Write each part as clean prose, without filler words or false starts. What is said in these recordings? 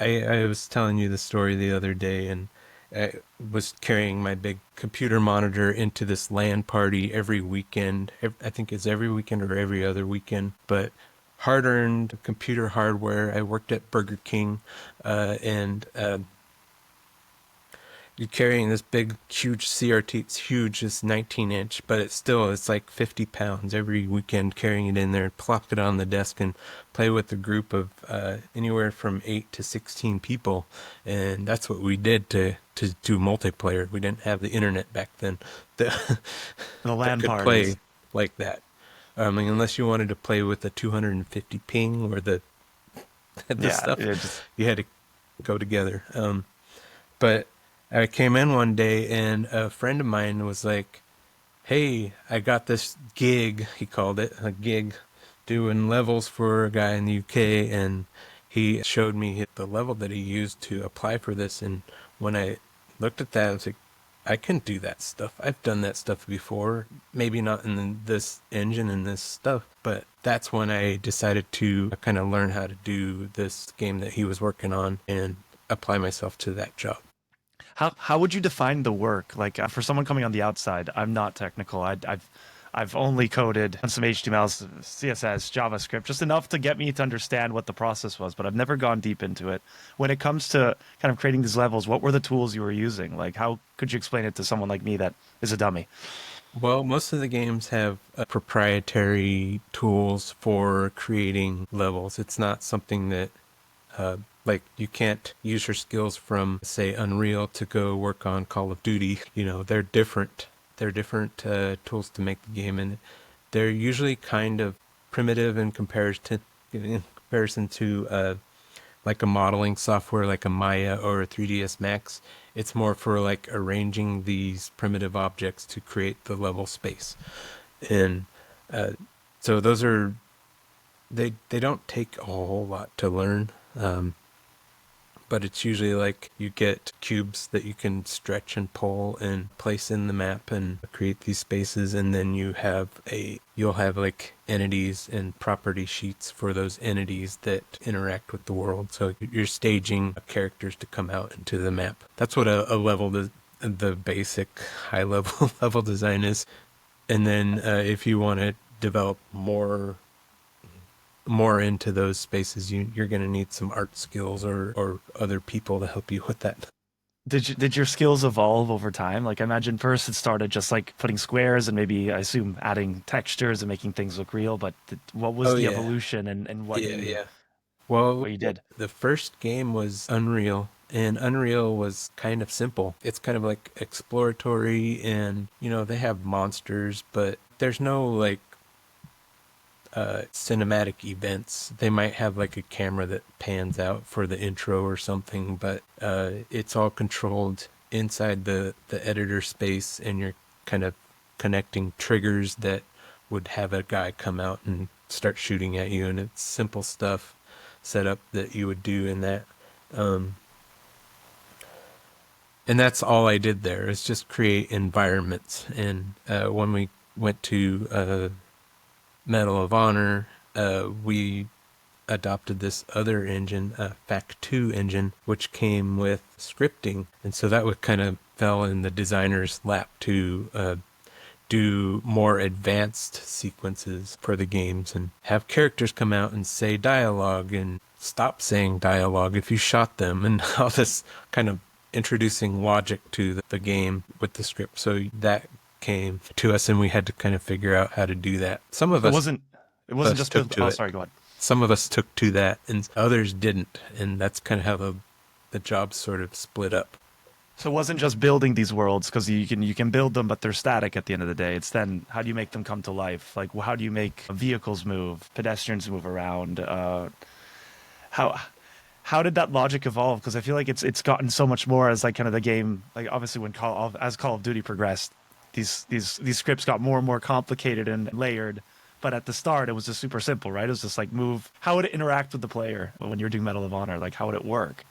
I was telling you the story the other day, and I was carrying my big computer monitor into this LAN party every weekend. I think it's every weekend or every other weekend, but hard-earned computer hardware. I worked at Burger King, and you're carrying this big, huge CRT. It's huge, it's 19-inch, but it's like 50 pounds every weekend carrying it in there, plop it on the desk, and play with a group of anywhere from 8 to 16 people. And that's what we did to do multiplayer. We didn't have the internet back then that, The that LAN could parties. play like that. I mean, unless you wanted to play with the 250 ping or the Yeah, stuff, it just you had to go together. But I came in one day and a friend of mine was like, "Hey, I got this gig," he called it, a gig, doing levels for a guy in the UK. And he showed me the level that he used to apply for this. And when I looked at that, I was like, I can do that stuff. I've done that stuff before. Maybe not in this engine and this stuff, but that's when I decided to kind of learn how to do this game that he was working on and apply myself to that job. how would you define the work? Like for someone coming on the outside, I'm not technical. I've only coded on some HTML, CSS, JavaScript, just enough to get me to understand what the process was, but I've never gone deep into it. When it comes to kind of creating these levels, what were the tools you were using? Like, how could you explain it to someone like me that is a dummy? Well, most of the games have proprietary tools for creating levels. It's not something that, like, you can't use your skills from, say, Unreal to go work on Call of Duty. They're different. They're different tools to make the game, and they're usually kind of primitive in comparison to like a modeling software like a Maya or a 3ds Max. It's more for like arranging these primitive objects to create the level space. And uh, so those are they don't take a whole lot to learn. But it's usually like you get cubes that you can stretch and pull and place in the map and create these spaces. And then you'll have like entities and property sheets for those entities that interact with the world. So you're staging characters to come out into the map. That's what a level, the basic high level level design is. And then if you want to develop more into those spaces, you're going to need some art skills or other people to help you with that. Did your skills evolve over time? Like, I imagine first it started just like putting squares and maybe I assume adding textures and making things look real. But what was Oh the yeah, evolution and yeah, yeah. Well, what you did? the first game was Unreal, and Unreal was kind of simple. It's kind of like exploratory, and they have monsters, but there's no like cinematic events. They might have like a camera that pans out for the intro or something, but it's all controlled inside the editor space, and you're kind of connecting triggers that would have a guy come out and start shooting at you, and it's simple stuff set up that you would do in that. Um, and that's all I did there is just create environments. And when we went to Medal of Honor, we adopted this other engine, Fact 2 engine, which came with scripting. And so that would kind of fell in the designer's lap to do more advanced sequences for the games and have characters come out and say dialogue and stop saying dialogue if you shot them, and all this kind of introducing logic to the game with the script. So that came to us, and we had to kind of figure out how to do that. Some of So it wasn't us just took build. to Oh, it. sorry, go on. Some of us took to that, and others didn't. And that's kind of how the jobs sort of split up. So it wasn't just building these worlds because you can build them, but they're static at the end of the day. It's then how do you make them come to life? Like how do you make vehicles move, pedestrians move around? How how did that logic evolve? Because I feel like it's gotten so much more as like kind of the game. Like obviously when Call of Duty progressed, these scripts got more and more complicated and layered. But at the start, it was just super simple, right? It was just like move. How would it interact with the player when you're doing Medal of Honor? Like how would it work?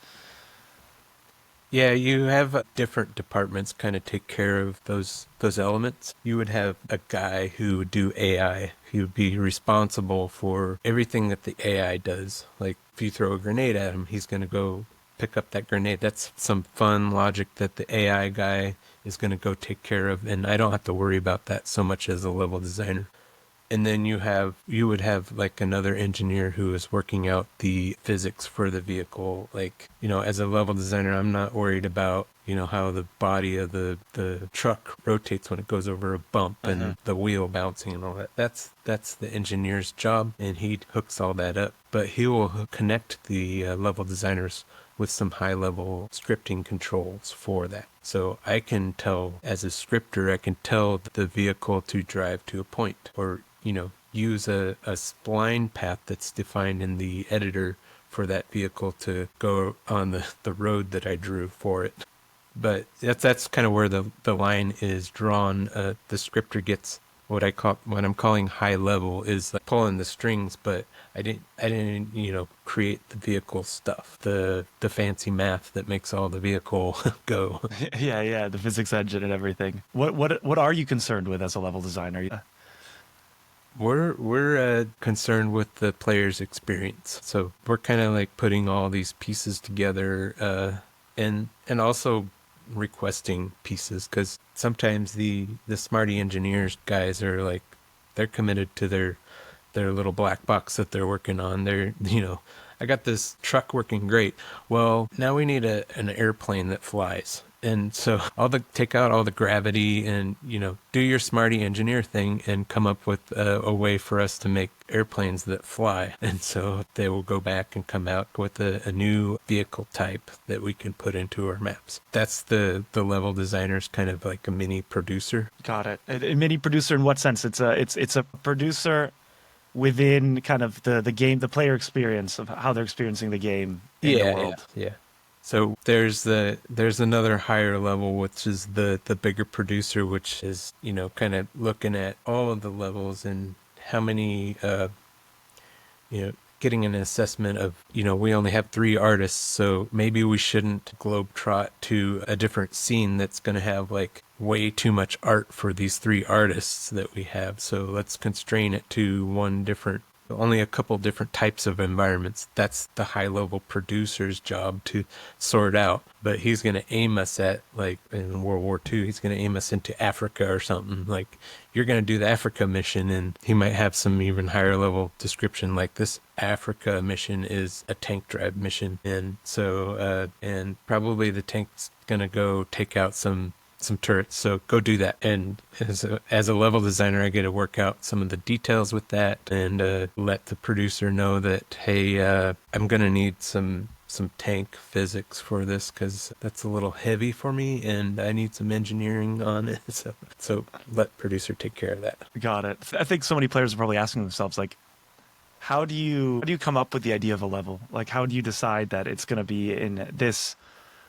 Yeah, you have different departments kind of take care of those elements. You would have a guy who would do AI. He would be responsible for everything that the AI does. Like if you throw a grenade at him, he's going to go pick up that grenade. That's some fun logic that the AI guy is going to go take care of, and I don't have to worry about that so much as a level designer. And then you would have like another engineer who is working out the physics for the vehicle. Like, as a level designer, I'm not worried about, how the body of the truck rotates when it goes over a bump Uh-huh. and the wheel bouncing and all that. That's the engineer's job, and he hooks all that up. But he will connect the level designers with some high level scripting controls for that. So I can tell, as a scripter, I can tell the vehicle to drive to a point, or, use a spline path that's defined in the editor for that vehicle to go on the road that I drew for it. But that's kind of where the line is drawn. The scripter gets what I'm calling high level is like pulling the strings, but I didn't create the vehicle stuff, the fancy math that makes all the vehicle go. Yeah, yeah, the physics engine and everything. What are you concerned with as a level designer? We're concerned with the player's experience, so we're kind of like putting all these pieces together, and also requesting pieces because sometimes the smarty engineers guys are like they're committed to their little black box that they're working on. I got this truck working great. Well, now we need an airplane that flies. And so take out all the gravity and, do your smarty engineer thing and come up with a way for us to make airplanes that fly. And so they will go back and come out with a new vehicle type that we can put into our maps. That's the level designer's kind of like a mini producer. Got it. A mini producer in what sense? It's a producer within kind of the game, the player experience of how they're experiencing the game in the Yeah, yeah, world. yeah. So there's another higher level, which is the bigger producer, which is kind of looking at all of the levels and how many getting an assessment of we only have three artists, so maybe we shouldn't globetrot to a different scene that's going to have like way too much art for these three artists that we have. So let's constrain it to one different only a couple different types of environments. That's the high level producer's job to sort out. But he's going to aim us at, like in World War II, he's going to aim us into Africa or something. Like, you're going to do the Africa mission, and he might have some even higher level description, like this Africa mission is a tank drive mission. And so, and probably the tank's going to go take out some turrets, so go do that. And as a level designer, I get to work out some of the details with that and let the producer know that, hey, I'm gonna need some tank physics for this because that's a little heavy for me and I need some engineering on it. So let producer take care of that. Got it. I think so many players are probably asking themselves, like, how do you come up with the idea of a level? Like, how do you decide that it's going to be in this,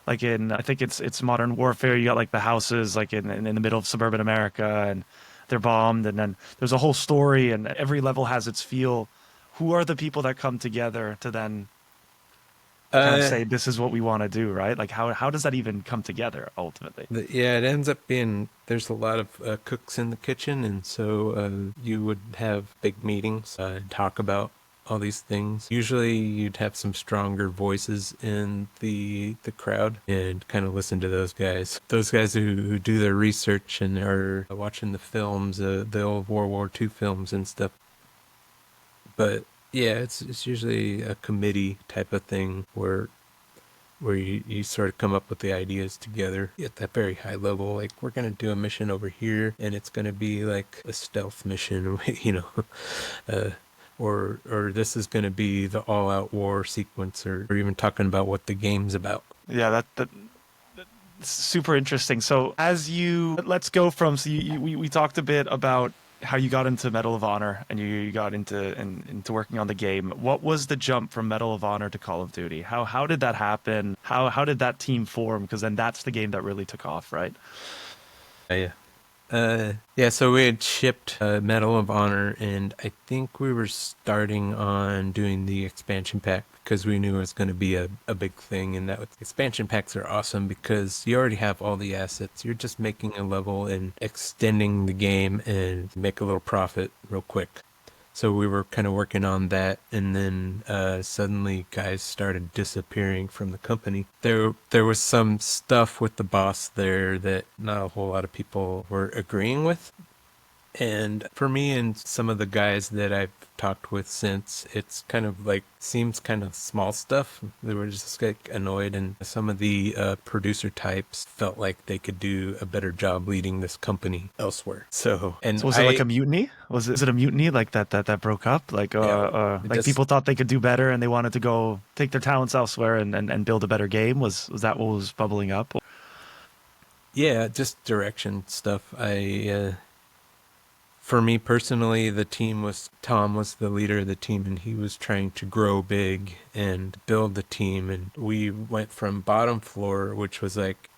like in, I think it's Modern Warfare. You got like the houses like in the middle of suburban America, and they're bombed, and then there's a whole story, and every level has its feel. Who are the people that come together to then kind of Uh, say this is what we want to do, right? Like how does that even come together ultimately? yeah, it ends up being there's a lot of cooks in the kitchen, and so you would have big meetings and talk about all these things. Usually, you'd have some stronger voices in the crowd, and kind of listen to those guys. Those guys who do their research and are watching the films, the old World War II films and stuff. But yeah, it's usually a committee type of thing where you sort of come up with the ideas together at that very high level. Like, we're going to do a mission over here, and it's going to be like a stealth mission, uh, or this is going to be the all-out war sequence, or even talking about what the game's about. Yeah, that's super interesting. So as you let's go from we talked a bit about how you got into Medal of Honor and you got into working on the game. What was the jump from Medal of Honor to Call of Duty? How did that happen? How did that team form? Because then that's the game that really took off, right? Yeah. Yeah, so we had shipped Medal of Honor, and I think we were starting on doing the expansion pack because we knew it was going to be a big thing. And that expansion packs are awesome because you already have all the assets. You're just making a level and extending the game and make a little profit real quick. So we were kind of working on that, and then suddenly guys started disappearing from the company. There was some stuff with the boss there that not a whole lot of people were agreeing with. And for me and some of the guys that I've talked with since, it's kind of like seems kind of small stuff. They were just like annoyed, and some of the producer types felt like they could do a better job leading this company elsewhere. So, and So was it like a mutiny? Is it a mutiny like that broke up? yeah, it Like just people thought they could do better and they wanted to go take their talents elsewhere and build a better game? Was that what was bubbling up? yeah, just direction stuff. For me personally, the team was Tom was the leader of the team, and he was trying to grow big and build the team. And we went from bottom floor, which was like,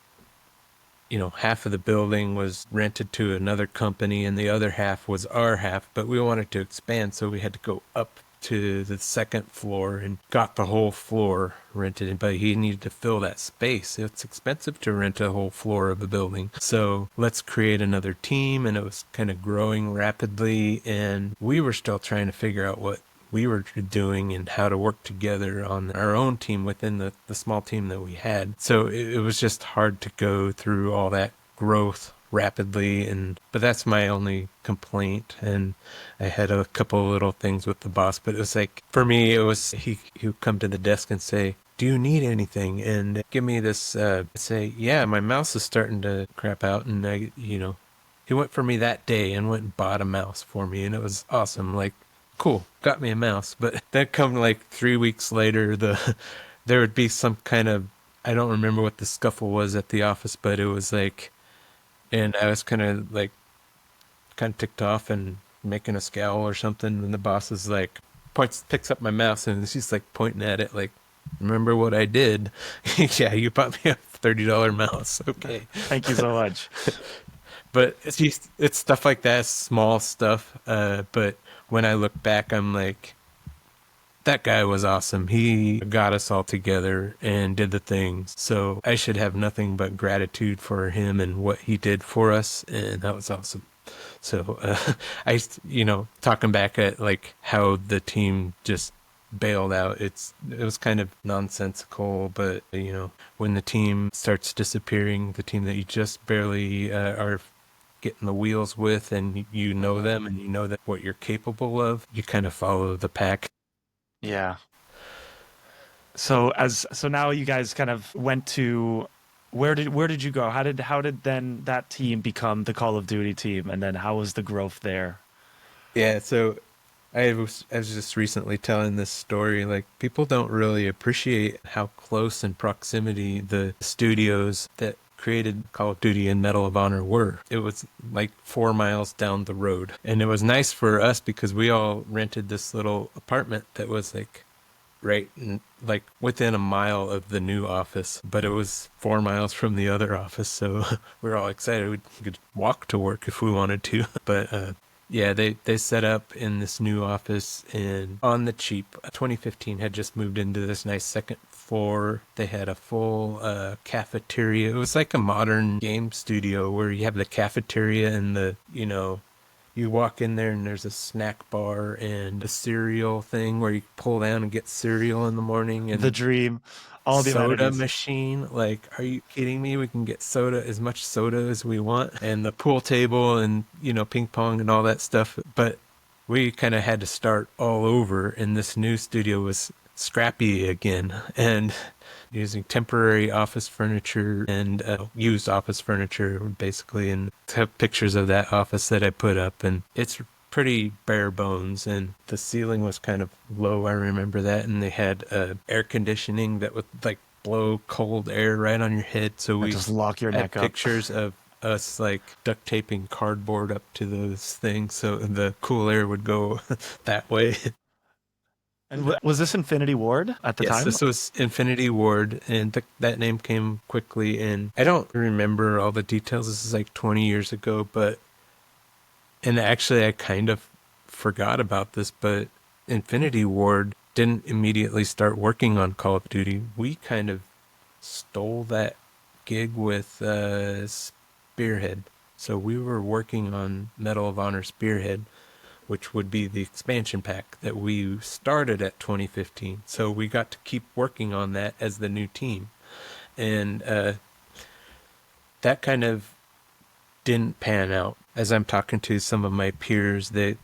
half of the building was rented to another company and the other half was our half, but we wanted to expand, so we had to go up to the second floor and got the whole floor rented, but he needed to fill that space. It's expensive to rent a whole floor of a building. So let's create another team, and it was kind of growing rapidly, and we were still trying to figure out what we were doing and how to work together on our own team within the small team that we had. So it was just hard to go through all that growth rapidly, but that's my only complaint. And I had a couple little things with the boss, but it was like, for me, it was he would come to the desk and say, do you need anything? And give me this say, yeah, my mouse is starting to crap out. And he went for me that day and went and bought a mouse for me, and it was awesome. Like, cool, got me a mouse. But then come like 3 weeks later, there would be some kind of, I don't remember what the scuffle was at the office, but it was like, and I was kind of ticked off and making a scowl or something, and the boss is like picks up my mouse and she's like pointing at it like, remember what I did? Yeah, you bought me a $30 mouse. Okay. Thank you so much. But it's stuff like that, small stuff. But when I look back, I'm like, that guy was awesome. He got us all together and did the things. So I should have nothing but gratitude for him and what he did for us. And that was awesome. So talking back at like how the team just bailed out, it was kind of nonsensical. But when the team starts disappearing, the team that you just barely are getting the wheels with, and you know them and you know that what you're capable of, you kind of follow the pack. Yeah. So now you guys kind of went to where did you go? How did then that team become the Call of Duty team, and then how was the growth there? Yeah, so I was just recently telling this story. Like, people don't really appreciate how close in proximity the studios that created Call of Duty and Medal of Honor were. It was like 4 miles down the road. And it was nice for us because we all rented this little apartment that was like like within a mile of the new office, but it was 4 miles from the other office. So we were all excited. We could walk to work if we wanted to. But yeah, they set up in this new office, and on the cheap. 2015 had just moved into this nice second floor. They had a full cafeteria. It was like a modern game studio where you have the cafeteria and you walk in there and there's a snack bar and a cereal thing where you pull down and get cereal in the morning, The and dream, all the soda amenities. machine. Like, are you kidding me? We can get soda, as much soda as we want, and the pool table and, ping pong and all that stuff. But we kind of had to start all over, and this new studio was scrappy again, and using temporary office furniture and used office furniture basically, and have pictures of that office that I put up, and it's pretty bare bones, and the ceiling was kind of low. I remember that, and they had air conditioning that would like blow cold air right on your head. So And we just lock your had neck up. pictures of us like duct taping cardboard up to those things so the cool air would go that way. And was this Infinity Ward at the Yes, time? this was Infinity Ward, and that name came quickly. And I don't remember all the details. This is like 20 years ago, and actually, I kind of forgot about this, but Infinity Ward didn't immediately start working on Call of Duty. We kind of stole that gig with Spearhead. So we were working on Medal of Honor Spearhead, which would be the expansion pack that we started at 2015. So we got to keep working on that as the new team. And that kind of didn't pan out. As I'm talking to some of my peers, they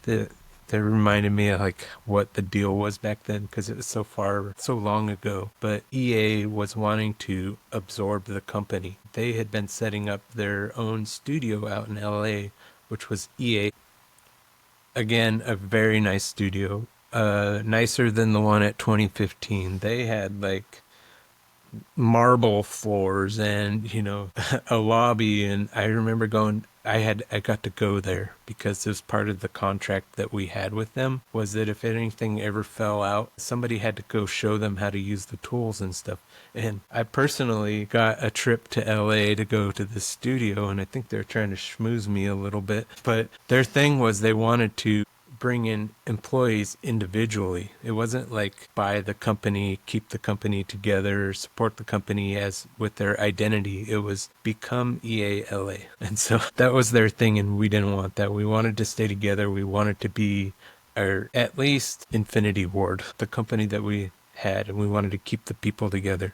reminded me of like what the deal was back then because it was so long ago. But EA was wanting to absorb the company. They had been setting up their own studio out in LA, which was EA. Again, a very nice studio. Nicer than the one at 2015. They had like marble floors and a lobby, and I remember going, I got to go there because it was part of the contract that we had with them, was that if anything ever fell out, somebody had to go show them how to use the tools and stuff. And I personally got a trip to LA to go to the studio, and I think they're trying to schmooze me a little bit, but their thing was they wanted to bring in employees individually. It wasn't like buy the company, keep the company together, support the company as with their identity. It was become EALA. And so that was their thing, and we didn't want that. We wanted to stay together. We wanted to be, or at least Infinity Ward, the company that we had, and we wanted to keep the people together.